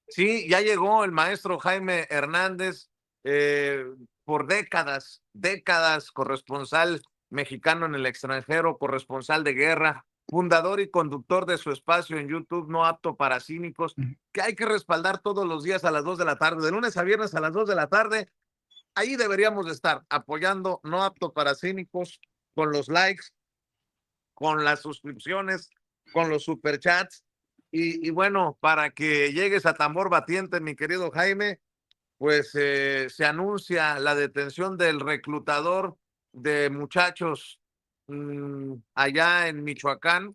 Sí, ya llegó el maestro Jaime Hernández, eh, por décadas, corresponsal mexicano en el extranjero, corresponsal de guerra, fundador y conductor de su espacio en YouTube No Apto para Cínicos, que hay que respaldar todos los días a las 2 de la tarde, de lunes a viernes a las 2 de la tarde. Ahí deberíamos de estar apoyando No Apto para Cínicos con los likes, con las suscripciones, con los superchats. Y bueno, para que llegues a tambor batiente, mi querido Jaime, pues se anuncia la detención del reclutador de muchachos allá en Michoacán.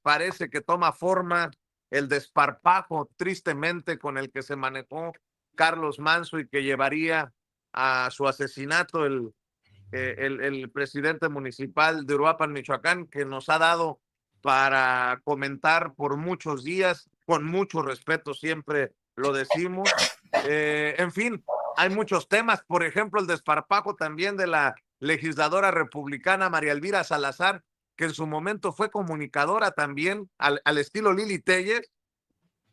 Parece que toma forma el desparpajo tristemente con el que se manejó Carlos Manso y que llevaría a su asesinato el presidente municipal de Uruapan, Michoacán, que nos ha dado para comentar por muchos días, con mucho respeto siempre lo decimos. En fin, hay muchos temas, por ejemplo, el desparpajo también de la legisladora republicana María Elvira Salazar, que en su momento fue comunicadora también, al estilo Lili Telles,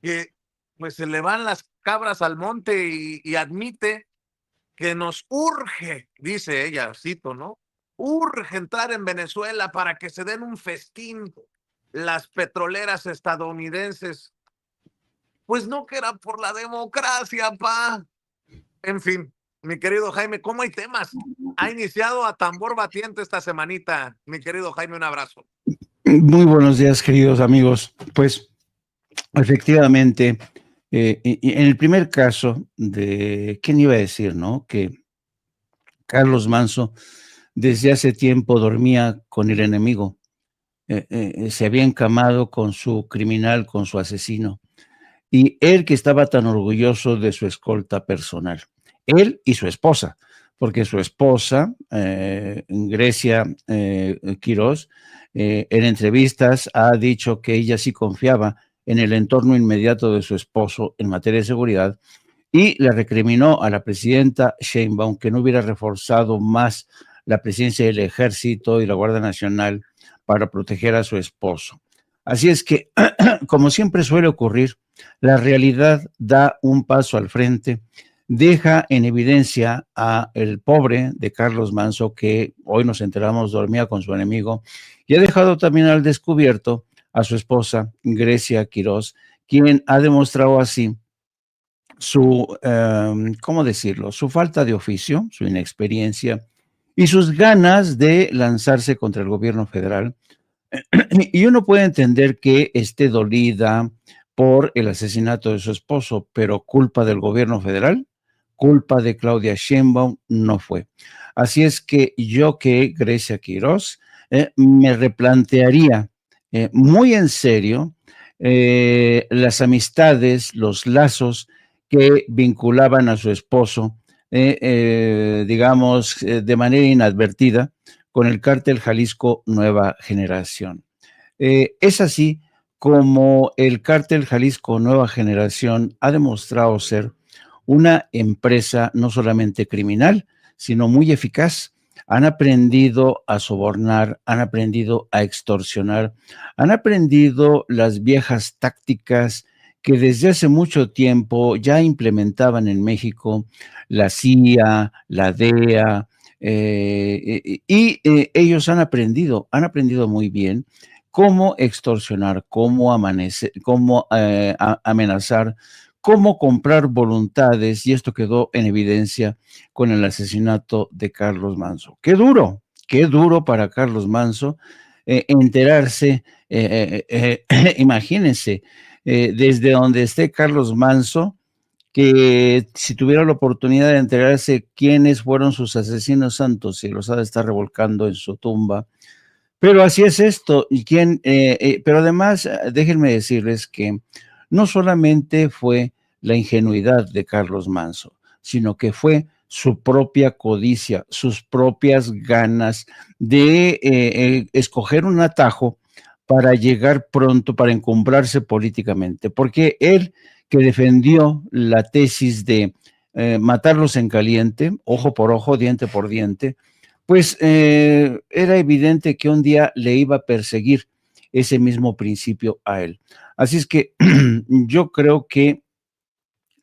que pues se le van las cabras al monte y admite que nos urge, dice ella, cito, ¿no? Urge entrar en Venezuela para que se den un festín las petroleras estadounidenses. Pues no que era por la democracia, pa. En fin, mi querido Jaime, ¿cómo hay temas? Ha iniciado a tambor batiente esta semanita, mi querido Jaime, un abrazo. Muy buenos días, queridos amigos. Pues efectivamente, en el primer caso de, ¿quién iba a decir, no? Que Carlos Manso desde hace tiempo dormía con el enemigo, se había encamado con su criminal, con su asesino, y él que estaba tan orgulloso de su escolta personal, él y su esposa, porque su esposa, Grecia Quirós, en entrevistas ha dicho que ella sí confiaba en el entorno inmediato de su esposo en materia de seguridad y le recriminó a la presidenta Sheinbaum que no hubiera reforzado más la presencia del ejército y la Guardia Nacional para proteger a su esposo. Así es que, como siempre suele ocurrir, la realidad da un paso al frente, deja en evidencia a el pobre de Carlos Manso, que hoy nos enteramos dormía con su enemigo, y ha dejado también al descubierto a su esposa, Grecia Quirós, quien ha demostrado así su, ¿cómo decirlo? Su falta de oficio, su inexperiencia y sus ganas de lanzarse contra el gobierno federal. Y uno puede entender que esté dolida por el asesinato de su esposo, pero culpa del gobierno federal, culpa de Claudia Sheinbaum no fue. Así es que yo que Grecia Quirós me replantearía muy en serio las amistades, los lazos que vinculaban a su esposo, digamos, de manera inadvertida con el cártel Jalisco Nueva Generación. Es así como el cártel Jalisco Nueva Generación ha demostrado ser una empresa no solamente criminal, sino muy eficaz. Han aprendido a sobornar, han aprendido a extorsionar, han aprendido las viejas tácticas que desde hace mucho tiempo ya implementaban en México la CIA, la DEA, ellos han aprendido muy bien cómo extorsionar, cómo amanecer, cómo amenazar, cómo comprar voluntades, y esto quedó en evidencia con el asesinato de Carlos Manso. Qué duro para Carlos Manso enterarse, imagínense, desde donde esté Carlos Manso, que si tuviera la oportunidad de enterarse quiénes fueron sus asesinos santos, y los ha de estar revolcando en su tumba. Pero así es esto, pero además déjenme decirles que no solamente fue la ingenuidad de Carlos Manso, sino que fue su propia codicia, sus propias ganas de escoger un atajo para llegar pronto, para encumbrarse políticamente, porque él que defendió la tesis de matarlos en caliente, ojo por ojo, diente por diente, pues era evidente que un día le iba a perseguir ese mismo principio a él. Así es que yo creo que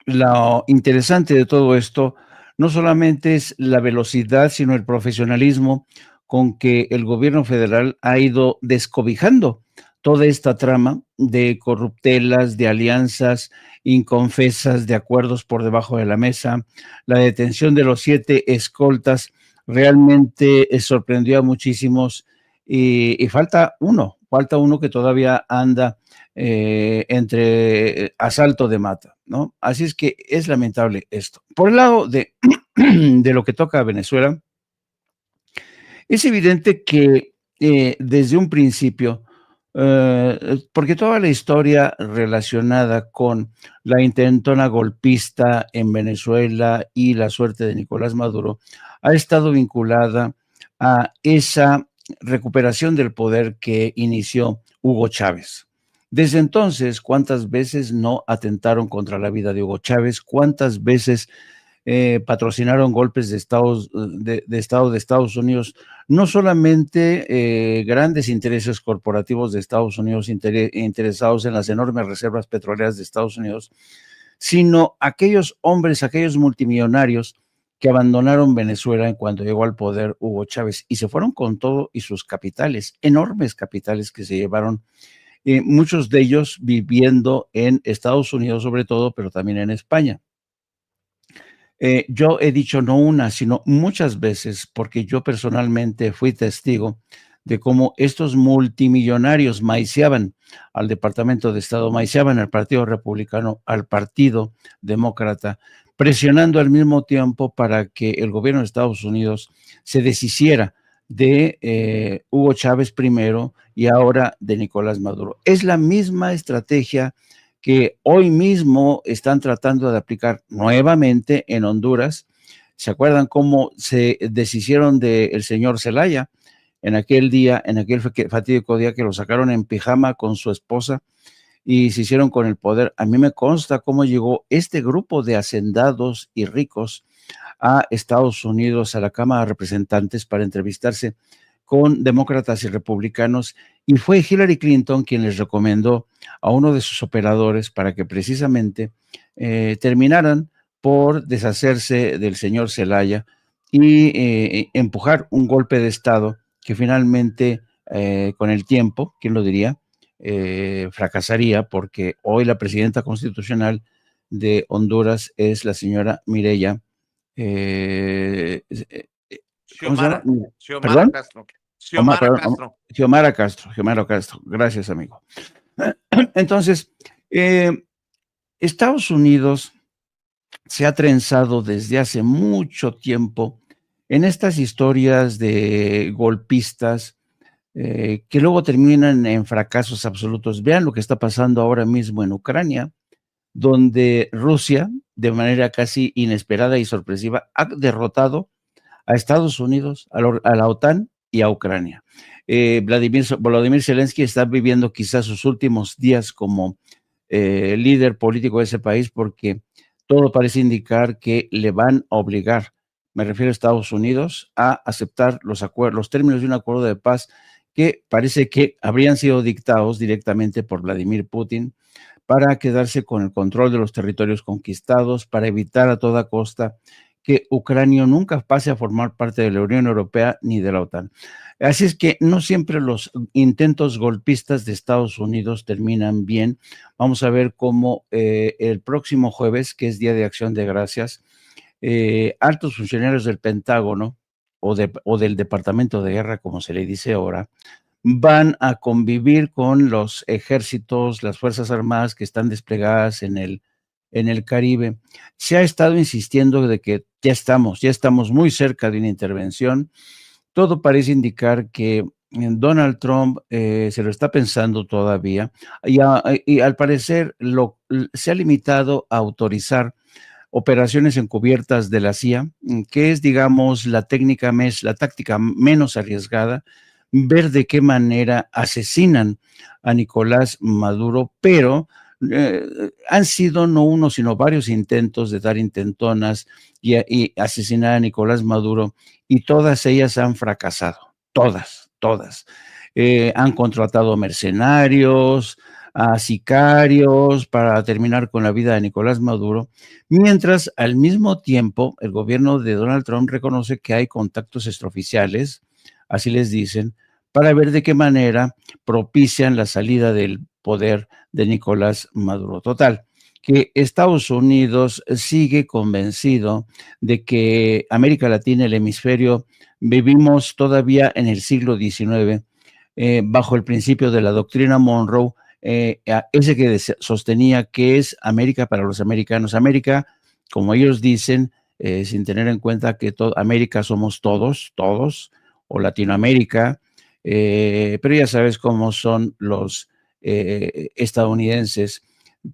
lo interesante de todo esto no solamente es la velocidad, sino el profesionalismo con que el gobierno federal ha ido descobijando toda esta trama de corruptelas, de alianzas inconfesas, de acuerdos por debajo de la mesa. La detención de los 7 escoltas realmente sorprendió a muchísimos y falta uno que todavía anda entre asalto de mata, ¿no? Así es que es lamentable esto. Por el lado de, de lo que toca a Venezuela, es evidente que desde un principio, porque toda la historia relacionada con la intentona golpista en Venezuela y la suerte de Nicolás Maduro ha estado vinculada a esa recuperación del poder que inició Hugo Chávez. Desde entonces, ¿cuántas veces no atentaron contra la vida de Hugo Chávez? ¿Cuántas veces patrocinaron golpes de Estado de Estados Unidos? No solamente grandes intereses corporativos de Estados Unidos interesados en las enormes reservas petroleras de Estados Unidos, sino aquellos hombres, aquellos multimillonarios que abandonaron Venezuela en cuanto llegó al poder Hugo Chávez y se fueron con todo y sus capitales, enormes capitales que se llevaron, muchos de ellos viviendo en Estados Unidos sobre todo, pero también en España. Yo he dicho no una, sino muchas veces, porque yo personalmente fui testigo de cómo estos multimillonarios maiciaban al Departamento de Estado, maiciaban al Partido Republicano, al Partido Demócrata, presionando al mismo tiempo para que el gobierno de Estados Unidos se deshiciera de Hugo Chávez primero y ahora de Nicolás Maduro. Es la misma estrategia que hoy mismo están tratando de aplicar nuevamente en Honduras. ¿Se acuerdan cómo se deshicieron del señor Zelaya en aquel día, en aquel fatídico día que lo sacaron en pijama con su esposa y se hicieron con el poder? A mí me consta cómo llegó este grupo de hacendados y ricos a Estados Unidos, a la Cámara de Representantes, para entrevistarse con demócratas y republicanos, y fue Hillary Clinton quien les recomendó a uno de sus operadores para que precisamente terminaran por deshacerse del señor Zelaya y empujar un golpe de Estado que finalmente, con el tiempo, ¿quién lo diría?, fracasaría, porque hoy la presidenta constitucional de Honduras es la señora Mireya. ¿Cómo se llama? Xiomara ¿Perdón? Castro. Xiomara Castro. Xiomara Castro. Gracias, amigo. Entonces, Estados Unidos se ha trenzado desde hace mucho tiempo en estas historias de golpistas que luego terminan en fracasos absolutos. Vean lo que está pasando ahora mismo en Ucrania, donde Rusia, de manera casi inesperada y sorpresiva, ha derrotado a Estados Unidos, a la OTAN y a Ucrania. Volodymyr Zelensky está viviendo quizás sus últimos días como líder político de ese país, porque todo parece indicar que le van a obligar, me refiero a Estados Unidos, a aceptar los términos de un acuerdo de paz que parece que habrían sido dictados directamente por Vladimir Putin para quedarse con el control de los territorios conquistados, para evitar a toda costa que Ucrania nunca pase a formar parte de la Unión Europea ni de la OTAN. Así es que no siempre los intentos golpistas de Estados Unidos terminan bien. Vamos a ver cómo el próximo jueves, que es Día de Acción de Gracias, altos funcionarios del Pentágono o del Departamento de Guerra, como se le dice ahora, van a convivir con los ejércitos, las Fuerzas Armadas que están desplegadas en el Caribe. Se ha estado insistiendo de que ya estamos muy cerca de una intervención. Todo parece indicar que Donald Trump se lo está pensando todavía y al parecer se ha limitado a autorizar operaciones encubiertas de la CIA, que es, digamos, la táctica menos arriesgada, ver de qué manera asesinan a Nicolás Maduro, pero han sido no uno, sino varios intentos de dar intentonas y asesinar a Nicolás Maduro, y todas ellas han fracasado, todas. Han contratado mercenarios, a sicarios para terminar con la vida de Nicolás Maduro, mientras al mismo tiempo el gobierno de Donald Trump reconoce que hay contactos extraoficiales, así les dicen, para ver de qué manera propician la salida del poder de Nicolás Maduro. Total, que Estados Unidos sigue convencido de que América Latina, el hemisferio, vivimos todavía en el siglo XIX, bajo el principio de la doctrina Monroe, ese que sostenía que es América para los americanos. América, como ellos dicen, sin tener en cuenta que América somos todos, o Latinoamérica, pero ya sabes cómo son los estadounidenses.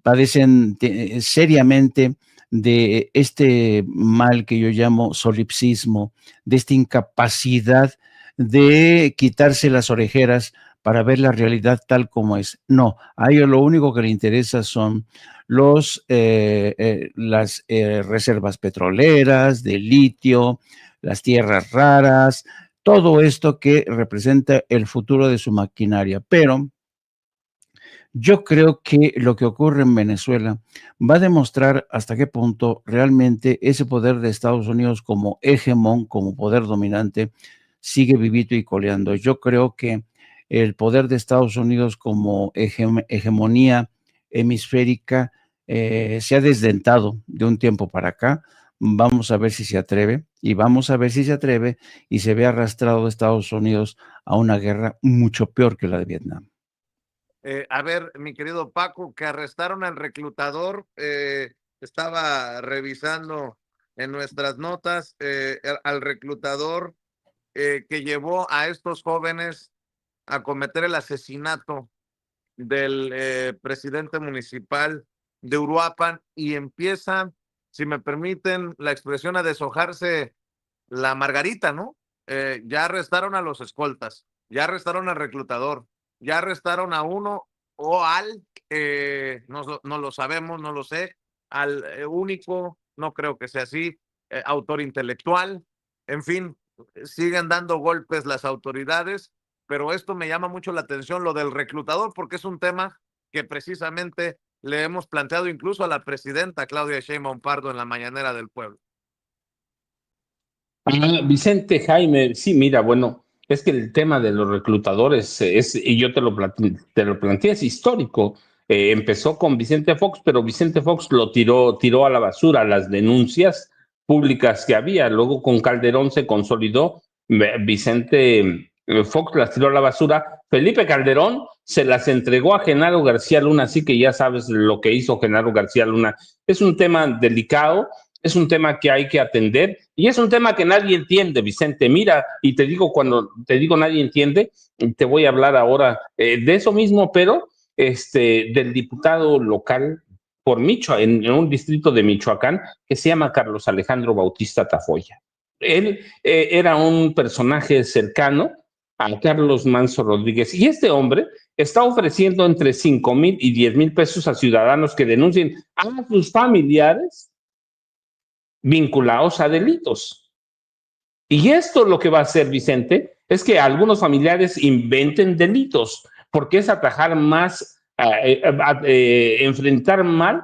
Padecen seriamente de este mal que yo llamo solipsismo, de esta incapacidad de quitarse las orejeras para ver la realidad tal como es. No, a ellos lo único que les interesa son las reservas petroleras, de litio, las tierras raras, todo esto que representa el futuro de su maquinaria. Pero yo creo que lo que ocurre en Venezuela va a demostrar hasta qué punto realmente ese poder de Estados Unidos como hegemón, como poder dominante, sigue vivito y coleando. Yo creo que el poder de Estados Unidos como hegemonía hemisférica se ha desdentado de un tiempo para acá. Vamos a ver si se atreve y vamos a ver si se atreve y se ve arrastrado Estados Unidos a una guerra mucho peor que la de Vietnam. A ver, mi querido Paco, que arrestaron al reclutador, estaba revisando en nuestras notas al reclutador que llevó a estos jóvenes a cometer el asesinato del presidente municipal de Uruapan, y empieza, si me permiten la expresión, a deshojarse la margarita, ¿no? Ya arrestaron a los escoltas, ya arrestaron al reclutador, ya arrestaron a uno o al, no lo sabemos, no lo sé, al único, no creo que sea así, autor intelectual, en fin, siguen dando golpes las autoridades, pero esto me llama mucho la atención, lo del reclutador, porque es un tema que precisamente le hemos planteado incluso a la presidenta Claudia Sheinbaum Pardo en la mañanera del pueblo. Vicente Jaime, sí, mira, bueno, es que el tema de los reclutadores y yo te lo planteé, es histórico. Empezó con Vicente Fox, pero Vicente Fox lo tiró a la basura las denuncias públicas que había. Luego con Calderón se consolidó. Vicente Fox las tiró a la basura. Felipe Calderón se las entregó a Genaro García Luna, así que ya sabes lo que hizo Genaro García Luna. Es un tema delicado, es un tema que hay que atender y es un tema que nadie entiende, Vicente. Mira, y te digo, cuando te digo nadie entiende, te voy a hablar ahora de eso mismo, pero del diputado local por en un distrito de Michoacán que se llama Carlos Alejandro Bautista Tafoya. Él era un personaje cercano a Carlos Manso Rodríguez y este hombre está ofreciendo entre 5,000 y 10,000 pesos a ciudadanos que denuncien a sus familiares vinculados a delitos. Y esto lo que va a hacer, Vicente, es que algunos familiares inventen delitos, porque es atajar más, enfrentar mal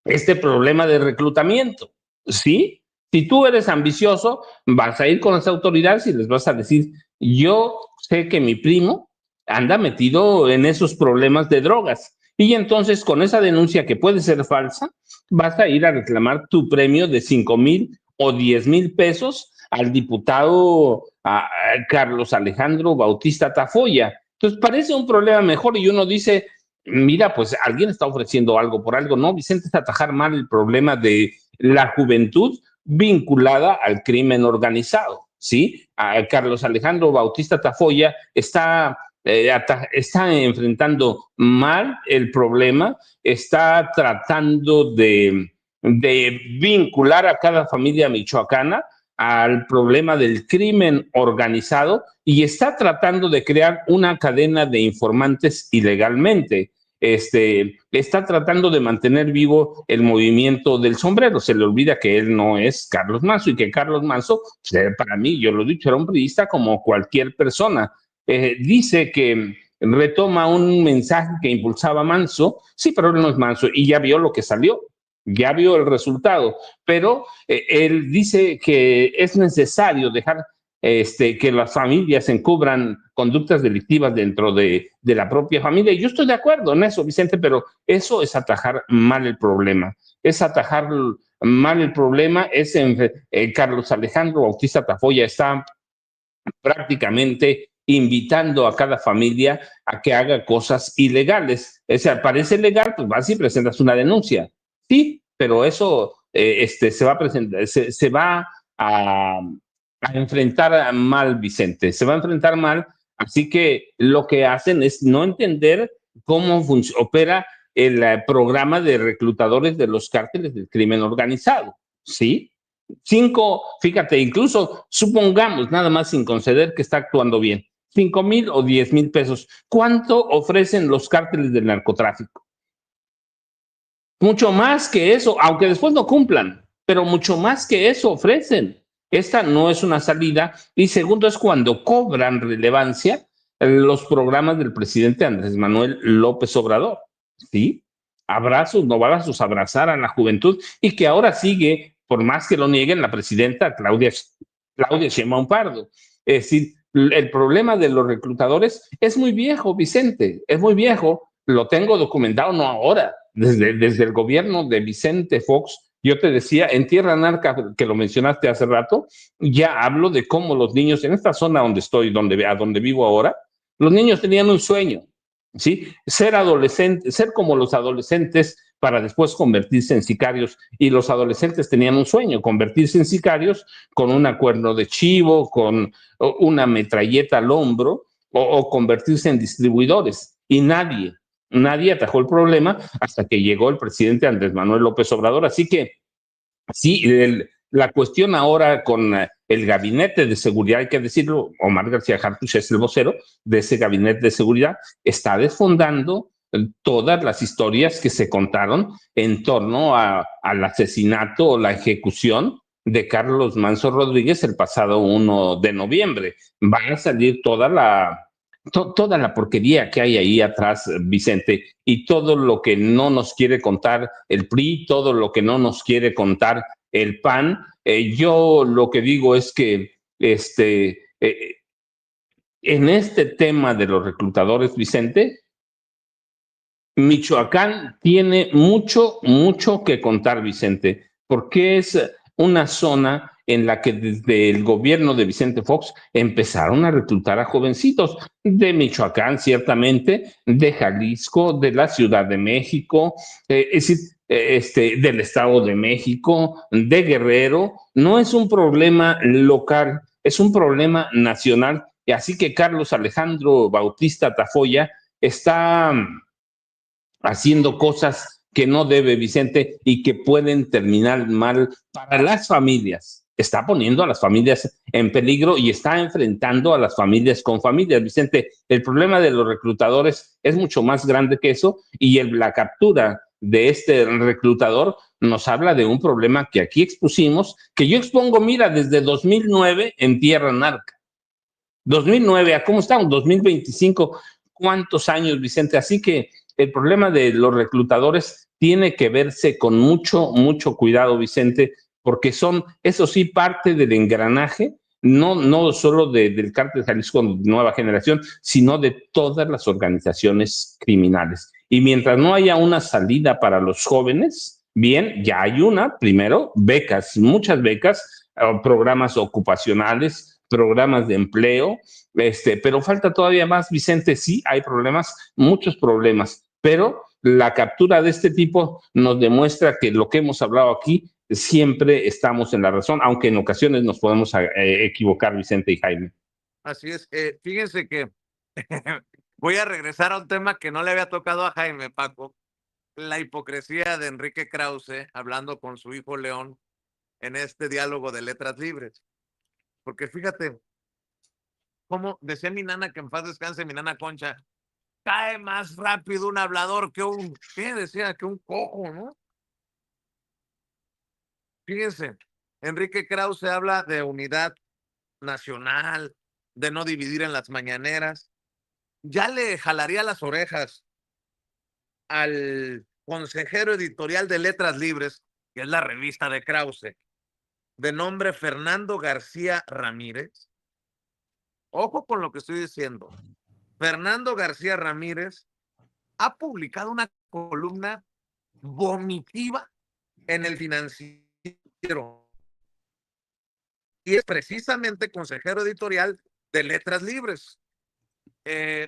este problema de reclutamiento, ¿sí? Si tú eres ambicioso, vas a ir con las autoridades y les vas a decir, yo sé que mi primo anda metido en esos problemas de drogas. Y entonces con esa denuncia que puede ser falsa, vas a ir a reclamar tu premio de 5,000 o 10,000 pesos al diputado Carlos Alejandro Bautista Tafoya. Entonces parece un problema mejor y uno dice, mira, pues alguien está ofreciendo algo por algo. No, Vicente, es atajar mal el problema de la juventud vinculada al crimen organizado, ¿sí? A Carlos Alejandro Bautista Tafoya está enfrentando mal el problema, está tratando de vincular a cada familia michoacana al problema del crimen organizado y está tratando de crear una cadena de informantes ilegalmente. Está tratando de mantener vivo el movimiento del sombrero. Se le olvida que él no es Carlos Manso y que Carlos Manso, para mí, yo lo he dicho, era un periodista como cualquier persona. Dice que retoma un mensaje que impulsaba Manso, sí, pero él no es Manso y ya vio lo que salió, ya vio el resultado, pero él dice que es necesario dejar que las familias encubran conductas delictivas dentro de la propia familia. Y yo estoy de acuerdo en eso, Vicente, pero eso es atajar mal el problema. Es atajar mal el problema. Carlos Alejandro Bautista Tafoya está prácticamente invitando a cada familia a que haga cosas ilegales. O sea, parece legal, pues vas y presentas una denuncia. Sí, pero eso se va a presentar, se va a enfrentar mal, Vicente, se va a enfrentar mal. Así que lo que hacen es no entender cómo opera el programa de reclutadores de los cárteles del crimen organizado. ¿Sí? Fíjate, incluso supongamos, nada más sin conceder que está actuando bien, 5,000 o 10,000 pesos. ¿Cuánto ofrecen los cárteles del narcotráfico? Mucho más que eso, aunque después no cumplan, pero mucho más que eso ofrecen. Esta no es una salida. Y segundo, es cuando cobran relevancia los programas del presidente Andrés Manuel López Obrador. ¿Sí? Abrazos, no balazos, abrazar a la juventud y que ahora sigue, por más que lo nieguen, la presidenta Claudia Sheinbaum Pardo. Es decir, el problema de los reclutadores es muy viejo, Vicente, es muy viejo. Lo tengo documentado, no ahora, desde el gobierno de Vicente Fox. Yo te decía, en Tierra Narca, que lo mencionaste hace rato, ya hablo de cómo los niños en esta zona donde estoy, a donde vivo ahora, los niños tenían un sueño, ¿sí? Ser adolescente, ser como los adolescentes para después convertirse en sicarios. Y los adolescentes tenían un sueño, convertirse en sicarios con un cuerno de chivo, con una metralleta al hombro o convertirse en distribuidores. Y nadie atajó el problema hasta que llegó el presidente Andrés Manuel López Obrador. Así que sí, la cuestión ahora con el gabinete de seguridad, hay que decirlo, Omar García Harfuch es el vocero de ese gabinete de seguridad, está desfondando todas las historias que se contaron en torno al asesinato o la ejecución de Carlos Manso Rodríguez el pasado 1 de noviembre. Va a salir toda la porquería que hay ahí atrás, Vicente, y todo lo que no nos quiere contar el PRI, todo lo que no nos quiere contar el PAN. Yo lo que digo es que en este tema de los reclutadores, Vicente, Michoacán tiene mucho que contar, Vicente, porque es una zona en la que desde el gobierno de Vicente Fox empezaron a reclutar a jovencitos de Michoacán, ciertamente, de Jalisco, de la Ciudad de México, es decir, del Estado de México, de Guerrero. No es un problema local, es un problema nacional. Y así que Carlos Alejandro Bautista Tafoya está haciendo cosas que no debe, Vicente, y que pueden terminar mal para las familias. Está poniendo a las familias en peligro y está enfrentando a las familias con familias. Vicente, el problema de los reclutadores es mucho más grande que eso y la captura de este reclutador nos habla de un problema que aquí expusimos, que yo expongo, mira, desde 2009 en Tierra Narca. 2009, ¿a cómo estamos? 2025, ¿cuántos años, Vicente? Así que el problema de los reclutadores tiene que verse con mucho cuidado, Vicente, porque son, eso sí, parte del engranaje, no solo del Cártel Jalisco Nueva Generación, sino de todas las organizaciones criminales. Y mientras no haya una salida para los jóvenes, bien, ya hay una, primero, becas, muchas becas, programas ocupacionales, programas de empleo, pero falta todavía más, Vicente. Sí, hay problemas, muchos problemas, pero la captura de este tipo nos demuestra que lo que hemos hablado aquí siempre estamos en la razón, aunque en ocasiones nos podemos equivocar, Vicente y Jaime. Así es. Fíjense que voy a regresar a un tema que no le había tocado a Jaime, Paco, la hipocresía de Enrique Krause hablando con su hijo León en este diálogo de letras libres. Porque fíjate, como decía mi nana, que en paz descanse, mi nana Concha, cae más rápido un hablador que ¿qué decía? Que un cojo, ¿no? Fíjense, Enrique Krause habla de unidad nacional, de no dividir en las mañaneras, ya le jalaría las orejas al consejero editorial de Letras Libres, que es la revista de Krause, de nombre Fernando García Ramírez. Ojo con lo que estoy diciendo. Fernando García Ramírez ha publicado una columna vomitiva en El Financiero y es precisamente consejero editorial de Letras Libres.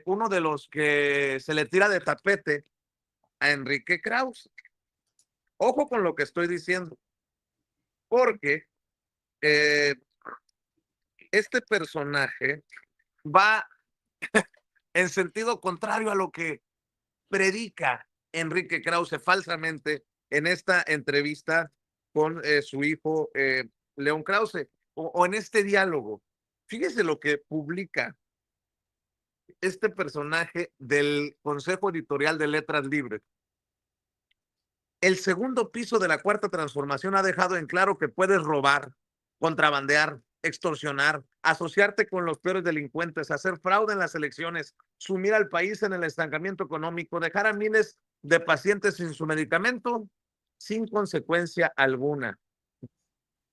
Uno de los que se le tira de tapete a Enrique Krause. Ojo con lo que estoy diciendo, porque este personaje va en sentido contrario a lo que predica Enrique Krause falsamente en esta entrevista con su hijo León Krause, o en este diálogo. Fíjese lo que publica este personaje del Consejo Editorial de Letras Libres. El segundo piso de la Cuarta Transformación ha dejado en claro que puedes robar, contrabandear, extorsionar, asociarte con los peores delincuentes, hacer fraude en las elecciones, sumir al país en el estancamiento económico, dejar a miles de pacientes sin su medicamento sin consecuencia alguna.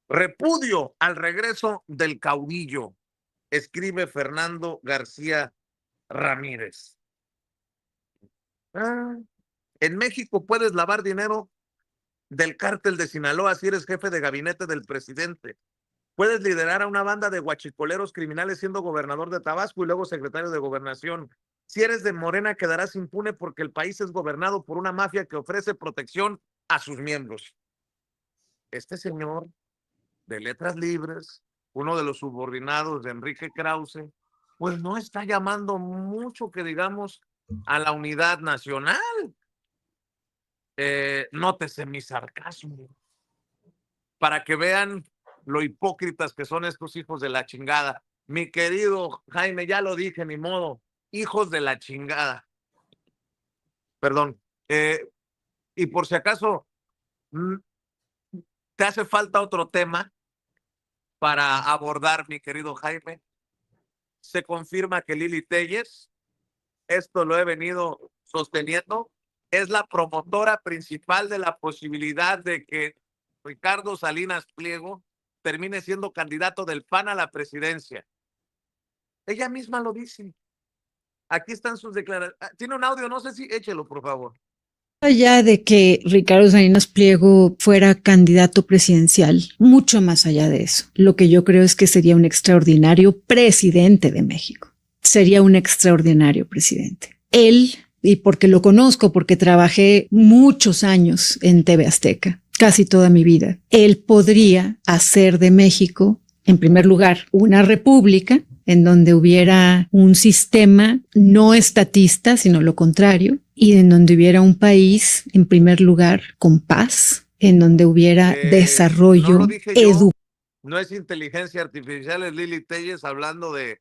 Repudio al regreso del caudillo, escribe Fernando García Ramírez. En México puedes lavar dinero del cártel de Sinaloa si eres jefe de gabinete del presidente. Puedes liderar a una banda de huachicoleros criminales siendo gobernador de Tabasco y luego secretario de Gobernación. Si eres de Morena, quedarás impune porque el país es gobernado por una mafia que ofrece protección a sus miembros. Este señor de Letras Libres, uno de los subordinados de Enrique Krause, pues no está llamando mucho que digamos a la unidad nacional. Nótese mi sarcasmo, para que vean lo hipócritas que son estos hijos de la chingada. Mi querido Jaime, ya lo dije, ni modo, hijos de la chingada. Perdón. Y por si acaso te hace falta otro tema para abordar, mi querido Jaime, se confirma que Lili Téllez, esto lo he venido sosteniendo, es la promotora principal de la posibilidad de que Ricardo Salinas Pliego termine siendo candidato del PAN a la presidencia. Ella misma lo dice. Aquí están sus declaraciones. Tiene un audio, no sé si échelo, por favor. Allá de que Ricardo Salinas Pliego fuera candidato presidencial, mucho más allá de eso, lo que yo creo es que sería un extraordinario presidente de México. Sería un extraordinario presidente. Él, y porque lo conozco, porque trabajé muchos años en TV Azteca, casi toda mi vida, él podría hacer de México, en primer lugar, una república en donde hubiera un sistema no estatista, sino lo contrario, y en donde hubiera un país, en primer lugar, con paz, en donde hubiera desarrollo, no educación. No es inteligencia artificial, es Lili Téllez hablando de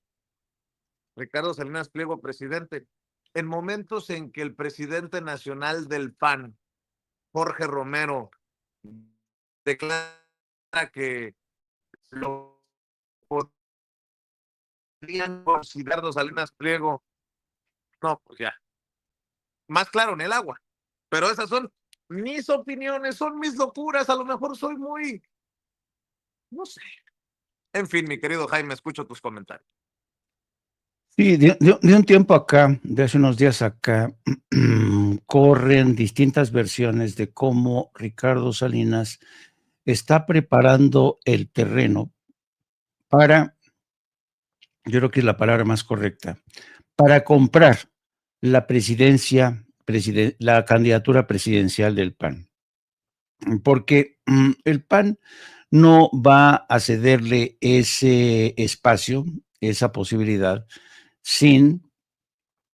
Ricardo Salinas Pliego, presidente. En momentos en que el presidente nacional del PAN, Jorge Romero, declara que lo podrían considerar Salinas Pliego, no, pues ya. Más claro en el agua. Pero esas son mis opiniones, son mis locuras. A lo mejor soy muy, no sé. En fin, mi querido Jaime, escucho tus comentarios. Sí, de un tiempo acá, de hace unos días acá, corren distintas versiones de cómo Ricardo Salinas está preparando el terreno para, yo creo que es la palabra más correcta, para comprar la presidencia, la candidatura presidencial del PAN. Porque el PAN no va a cederle ese espacio, esa posibilidad, sin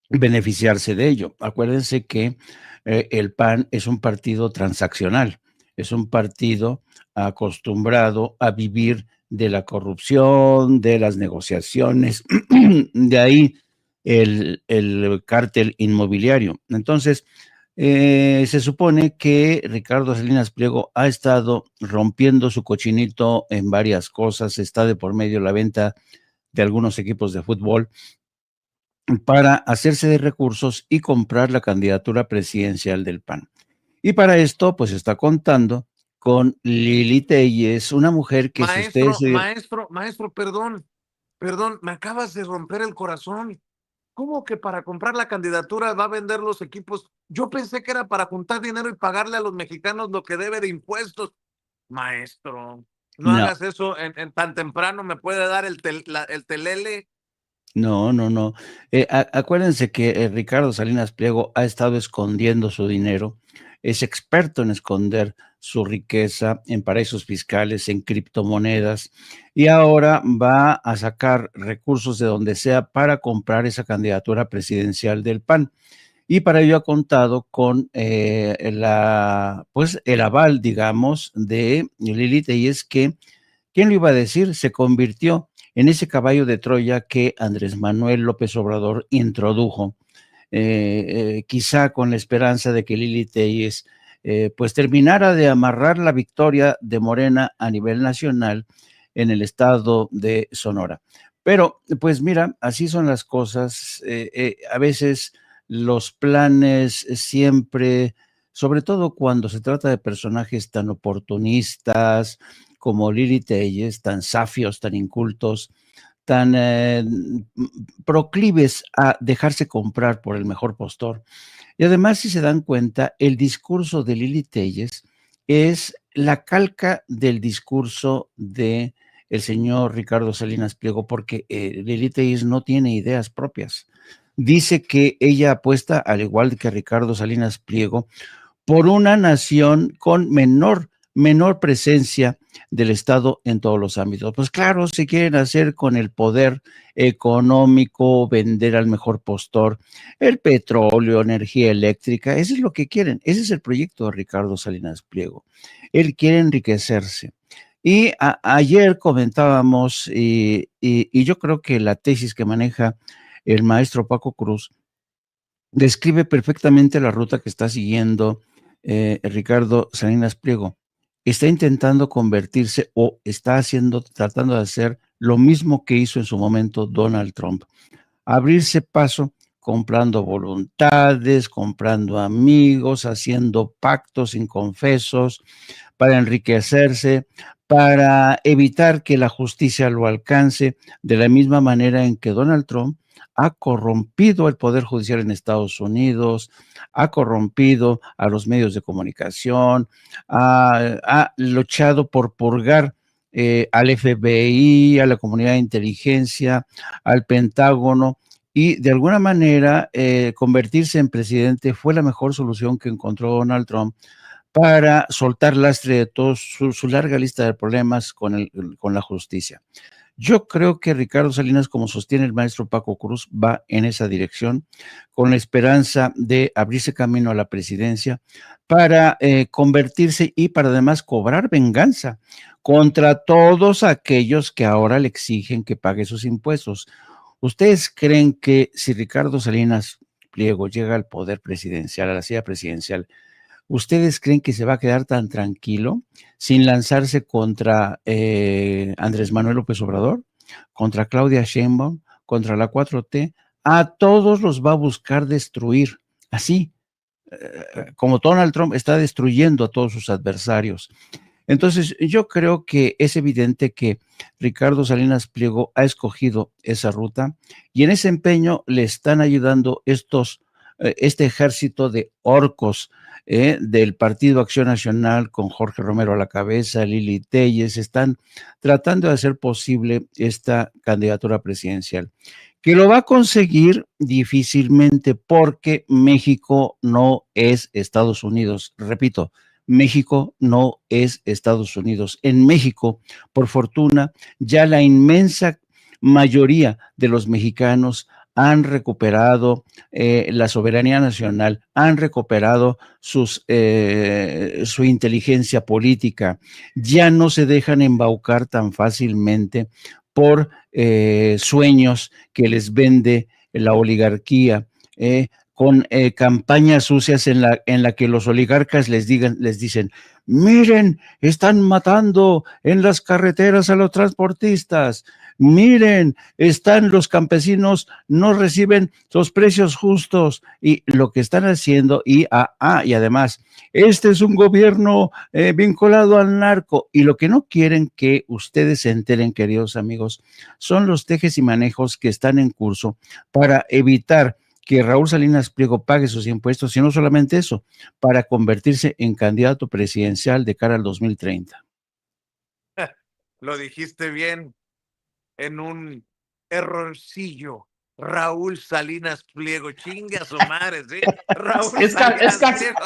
beneficiarse de ello. Acuérdense que el PAN es un partido transaccional, es un partido acostumbrado a vivir de la corrupción, de las negociaciones, de ahí el cártel inmobiliario. Entonces, se supone que Ricardo Salinas Pliego ha estado rompiendo su cochinito en varias cosas, está de por medio la venta de algunos equipos de fútbol, para hacerse de recursos y comprar la candidatura presidencial del PAN. Y para esto, pues está contando con Lili Telles, una mujer que si ustedes... Maestro, perdón, me acabas de romper el corazón. ¿Cómo que para comprar la candidatura va a vender los equipos? Yo pensé que era para juntar dinero y pagarle a los mexicanos lo que debe de impuestos. Maestro, no No, hagas eso en tan temprano, me puede dar el telele. no. Acuérdense que Ricardo Salinas Pliego ha estado escondiendo su dinero, es experto en esconder su riqueza en paraísos fiscales, en criptomonedas, y ahora va a sacar recursos de donde sea para comprar esa candidatura presidencial del PAN. Y para ello ha contado con pues el aval, digamos, de Lili Telles, que, ¿quién lo iba a decir? Se convirtió en ese caballo de Troya que Andrés Manuel López Obrador introdujo, quizá con la esperanza de que Lili Telles pues terminara de amarrar la victoria de Morena a nivel nacional en el estado de Sonora. Pero, pues mira, así son las cosas. A veces los planes siempre, sobre todo cuando se trata de personajes tan oportunistas como Lili Telles, tan safios, tan incultos, tan proclives a dejarse comprar por el mejor postor. Y además, si se dan cuenta, el discurso de Lili Telles es la calca del discurso de el señor Ricardo Salinas Pliego, porque Lili Telles no tiene ideas propias. Dice que ella apuesta, al igual que Ricardo Salinas Pliego, por una nación con menor presencia del Estado en todos los ámbitos. Pues claro, se quieren hacer con el poder económico, vender al mejor postor, el petróleo, energía eléctrica, eso es lo que quieren, ese es el proyecto de Ricardo Salinas Pliego. Él quiere enriquecerse. Y ayer comentábamos, y yo creo que la tesis que maneja el maestro Paco Cruz describe perfectamente la ruta que está siguiendo Ricardo Salinas Pliego. Está intentando convertirse o está tratando de hacer lo mismo que hizo en su momento Donald Trump. Abrirse paso comprando voluntades, comprando amigos, haciendo pactos inconfesos para enriquecerse, para evitar que la justicia lo alcance, de la misma manera en que Donald Trump ha corrompido el Poder Judicial en Estados Unidos, ha corrompido a los medios de comunicación, ha luchado por purgar al FBI, a la comunidad de inteligencia, al Pentágono, y de alguna manera convertirse en presidente fue la mejor solución que encontró Donald Trump para soltar lastre de toda su larga lista de problemas con la justicia. Yo creo que Ricardo Salinas, como sostiene el maestro Paco Cruz, va en esa dirección, con la esperanza de abrirse camino a la presidencia para convertirse y para además cobrar venganza contra todos aquellos que ahora le exigen que pague sus impuestos. ¿Ustedes creen que si Ricardo Salinas Pliego llega al poder presidencial, a la silla presidencial, ustedes creen que se va a quedar tan tranquilo sin lanzarse contra Andrés Manuel López Obrador, contra Claudia Sheinbaum, contra la 4T? A todos los va a buscar destruir, así como Donald Trump está destruyendo a todos sus adversarios. Entonces, yo creo que es evidente que Ricardo Salinas Pliego ha escogido esa ruta y en ese empeño le están ayudando este ejército de orcos del Partido Acción Nacional con Jorge Romero a la cabeza, Lili Telles, están tratando de hacer posible esta candidatura presidencial. Que lo va a conseguir difícilmente porque México no es Estados Unidos. Repito, México no es Estados Unidos. En México, por fortuna, ya la inmensa mayoría de los mexicanos han recuperado la soberanía nacional, han recuperado su inteligencia política, ya no se dejan embaucar tan fácilmente por sueños que les vende la oligarquía, con campañas sucias en la que los oligarcas les dicen, miren, están matando en las carreteras a los transportistas, miren, los campesinos no reciben los precios justos, y lo que están haciendo, y además, este es un gobierno vinculado al narco, y lo que no quieren que ustedes se enteren, queridos amigos, son los tejes y manejos que están en curso para evitar que Raúl Salinas Pliego pague sus impuestos, y no solamente eso, para convertirse en candidato presidencial de cara al 2030. Lo dijiste bien, en un errorcillo. Raúl Salinas Pliego, chingue a su madre, ¿sí? Raúl Salinas Pliego.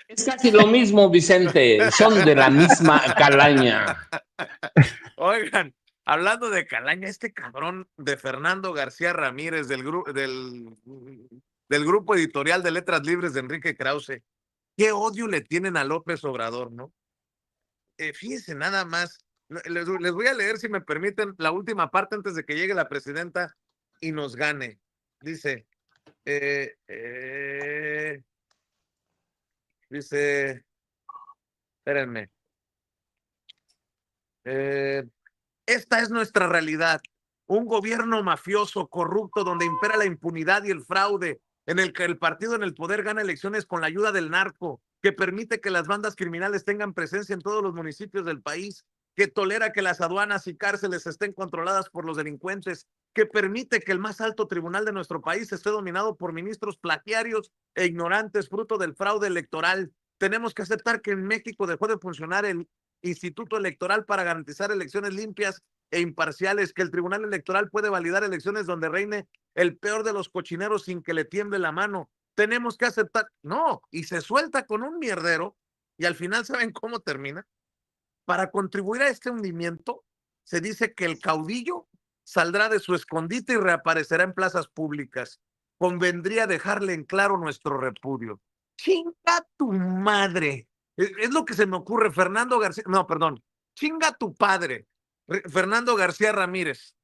Es casi lo mismo, Vicente, son de la misma calaña. Oigan, hablando de calaña, este cabrón de Fernando García Ramírez del grupo editorial de Letras Libres de Enrique Krause, qué odio le tienen a López Obrador, ¿no? Fíjense nada más, les voy a leer, si me permiten, la última parte antes de que llegue la presidenta y nos gane. Dice, espérenme, esta es nuestra realidad, un gobierno mafioso, corrupto, donde impera la impunidad y el fraude, en el que el partido en el poder gana elecciones con la ayuda del narco, que permite que las bandas criminales tengan presencia en todos los municipios del país, que tolera que las aduanas y cárceles estén controladas por los delincuentes, que permite que el más alto tribunal de nuestro país esté dominado por ministros plagiarios e ignorantes fruto del fraude electoral. Tenemos que aceptar que en México dejó de funcionar el Instituto Electoral para garantizar elecciones limpias e imparciales, que el Tribunal Electoral puede validar elecciones donde reine el peor de los cochineros sin que le tiemble la mano. Tenemos que aceptar, no, y se suelta con un mierdero, y al final, ¿saben cómo termina? Para contribuir a este hundimiento, se dice que el caudillo saldrá de su escondite y reaparecerá en plazas públicas. Convendría dejarle en claro nuestro repudio. ¡Chinga tu madre! Es lo que se me ocurre, Fernando García, no, perdón, chinga tu padre, Fernando García Ramírez.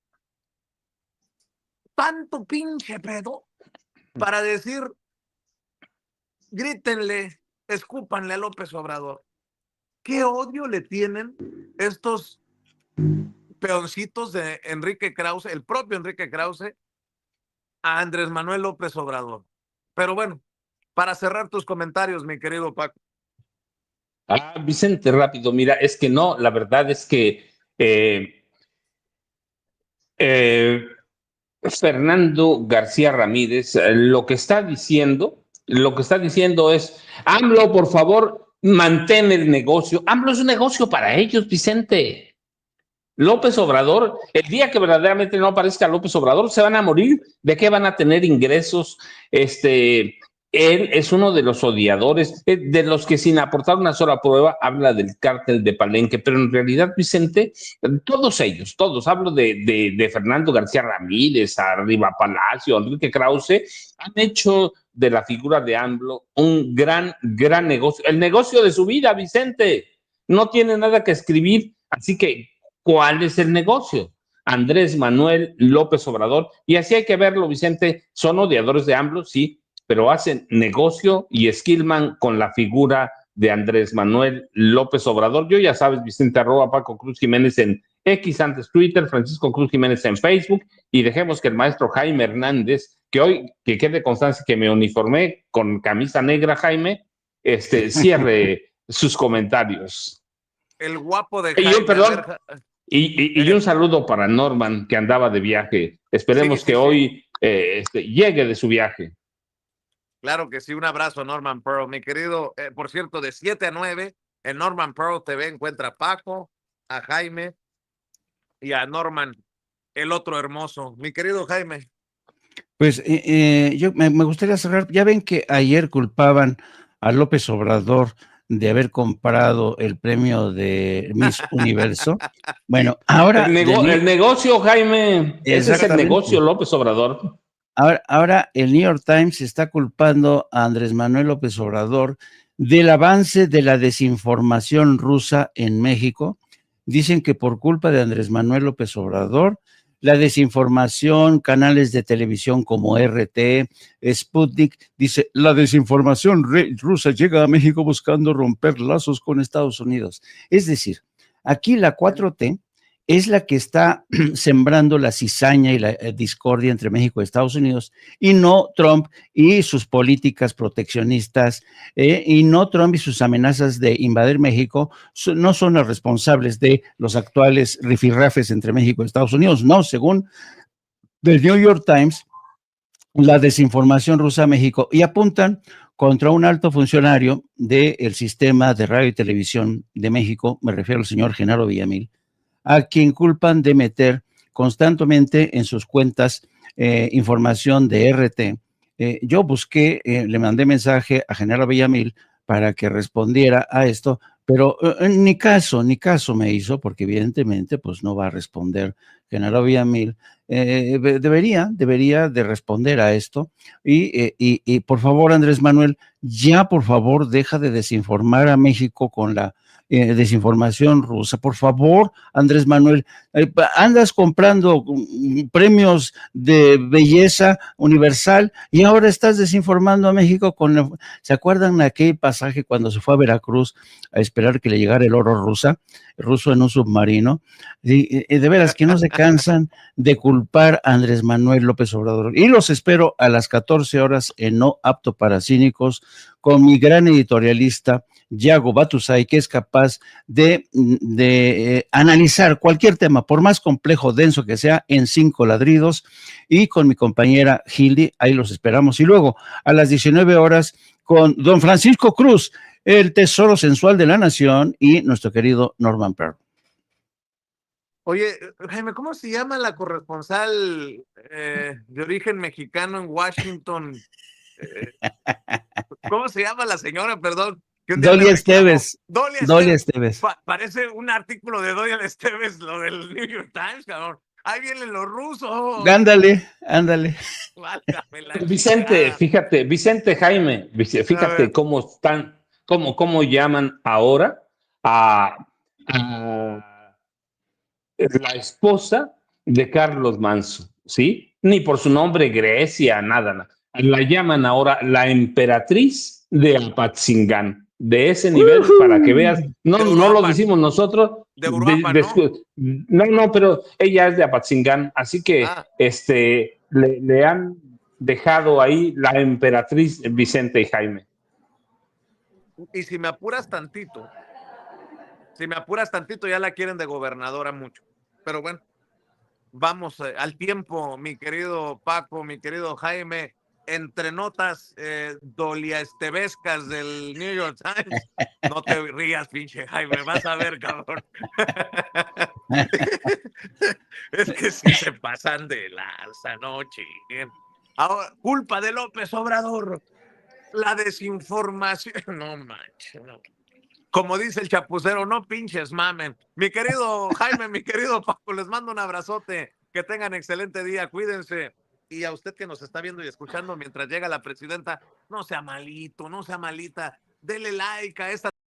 Tanto pinche pedo para decir, grítenle, escúpanle a López Obrador. ¿Qué odio le tienen estos peoncitos de Enrique Krause, el propio Enrique Krause, a Andrés Manuel López Obrador? Pero bueno, para cerrar tus comentarios, mi querido Paco. Vicente, rápido, mira, es que no, la verdad es que Fernando García Ramírez lo que está diciendo es, AMLO, por favor, mantén el negocio. AMLO es un negocio para ellos, Vicente. López Obrador, el día que verdaderamente no aparezca López Obrador, se van a morir. ¿De qué van a tener ingresos? Él es uno de los odiadores, de los que sin aportar una sola prueba habla del cártel de Palenque, pero en realidad, Vicente, todos ellos, hablo de Fernando García Ramírez, Arriba Palacio, Enrique Krause, han hecho de la figura de AMLO un gran negocio, el negocio de su vida, Vicente. No tiene nada que escribir, así que, ¿cuál es el negocio? Andrés Manuel López Obrador, y así hay que verlo, Vicente, son odiadores de AMLO, sí, pero hacen negocio y esquilman con la figura de Andrés Manuel López Obrador. Yo ya sabes, Vicente, @ Paco Cruz Jiménez en X, antes Twitter, Francisco Cruz Jiménez en Facebook, y dejemos que el maestro Jaime Hernández, que hoy, que quede constancia que me uniformé con camisa negra, Jaime, cierre sus comentarios. El guapo de Jaime. Perdón, y un saludo para Norman, que andaba de viaje. Esperemos que hoy llegue de su viaje. Claro que sí, un abrazo a Norman Pearl, mi querido. Por cierto, de 7 a 9 en Norman Pearl TV encuentra a Paco, a Jaime y a Norman, el otro hermoso. Mi querido Jaime. Pues yo me gustaría cerrar. Ya ven que ayer culpaban a López Obrador de haber comprado el premio de Miss Universo. Bueno, ahora... El negocio, Jaime. Ese es el negocio, López Obrador. Ahora el New York Times está culpando a Andrés Manuel López Obrador del avance de la desinformación rusa en México. Dicen que por culpa de Andrés Manuel López Obrador, la desinformación, canales de televisión como RT, Sputnik, dice, la desinformación rusa llega a México buscando romper lazos con Estados Unidos. Es decir, aquí la 4T es la que está sembrando la cizaña y la discordia entre México y Estados Unidos, y no Trump y sus políticas proteccionistas, y no Trump y sus amenazas de invadir México, no son los responsables de los actuales rifirrafes entre México y Estados Unidos, no, según el New York Times, la desinformación rusa a México, y apuntan contra un alto funcionario del sistema de radio y televisión de México, me refiero al señor Genaro Villamil, a quien culpan de meter constantemente en sus cuentas información de RT. Yo busqué, le mandé mensaje a Genaro Villamil para que respondiera a esto, pero ni caso me hizo, porque evidentemente pues no va a responder Genaro Villamil. Debería de responder a esto y por favor, Andrés Manuel, ya por favor deja de desinformar a México con la desinformación rusa. Por favor, Andrés Manuel, andas comprando premios de belleza universal y ahora estás desinformando a México con... ¿Se acuerdan de aquel pasaje cuando se fue a Veracruz a esperar que le llegara el oro ruso en un submarino? Y de veras que no se cansan de culpar a Andrés Manuel López Obrador. Y los espero a las 14 horas en No Apto para Cínicos con mi gran editorialista Yago Batusay, que es capaz de analizar cualquier tema, por más complejo, denso que sea, en 5 ladridos, y con mi compañera Hildy, ahí los esperamos. Y luego a las 19 horas con don Francisco Cruz, el tesoro sensual de la nación, y nuestro querido Norman Pearl. Oye, Jaime, ¿cómo se llama la corresponsal de origen mexicano en Washington? ¿Cómo se llama la señora? Perdón. Que un día Dolia Esteves. Dolia Esteves. Parece un artículo de Dolia Esteves, lo del New York Times, cabrón. Ahí vienen los rusos. Ándale. Vicente, fíjate, Jaime, fíjate cómo están, cómo llaman ahora a la esposa de Carlos Manso, ¿sí? Ni por su nombre Grecia, nada. La llaman ahora la emperatriz de Apatzingán. De ese nivel, para que veas, no lo decimos nosotros. De Europa, ¿no? Pero ella es de Apatzingán, así que le han dejado ahí la emperatriz Vicente y Jaime. Y si me apuras tantito, ya la quieren de gobernadora mucho. Pero bueno, vamos al tiempo, mi querido Paco, mi querido Jaime. Entre notas Dolia Estevescas del New York Times. No te rías, pinche Jaime, vas a ver, cabrón. Es que sí se pasan de lanza, no chinguen. Ahora, culpa de López Obrador. La desinformación. No manches, no. Como dice el chapucero, no pinches mamen. Mi querido Jaime, mi querido Paco, les mando un abrazote. Que tengan excelente día, cuídense. Y a usted que nos está viendo y escuchando mientras llega la presidenta, no sea malito, no sea malita. Dele like a esta